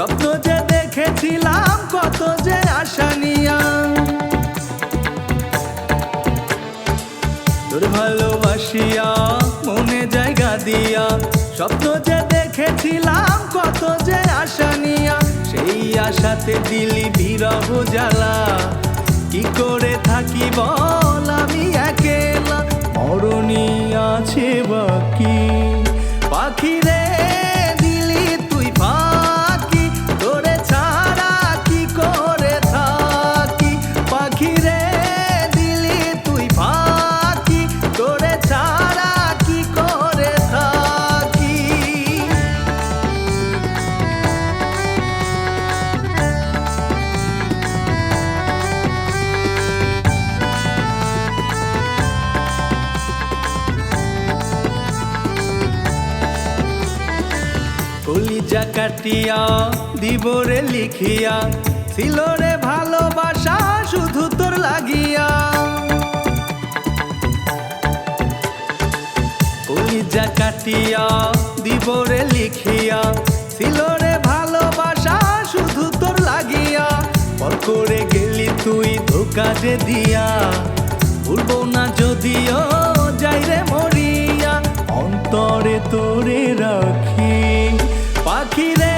স্বপ্ন যে দেখেছিলাম কত যে আশা নিয়া, তোর ভালোবাসিয়া মনে জায়গা দিয়া। স্বপ্ন যে দেখেছিলাম কত যে আশা নিয়া, সেই আশাতে দিলি বিরহ জ্বালা। কি করে থাকি বল আমি একেলা, মরণী আছে বাকি। পাখি রে দিলি তুই ফাঁকি, তোরে ছাড়া কি করে থাকি। পাখি রে দিলি তুই ফাঁকি, তোরে ছাড়া কি করে থাকি। কলিজা কাটিয়া দিব রে লিখিয়া, ছিল রে ভালোবাসা শুধু তোর লাগিয়া। কলিজা কাটিয়া দিব রে লিখিয়া, ছিল রে ভালোবাসা শুধু তোর লাগিয়া। পর করে গেলি তুই ধোকা যে দিয়া, ভুলবো না যদিও যাই রে মরিয়া। অন্তরে তোরে রাখি পাখি রে।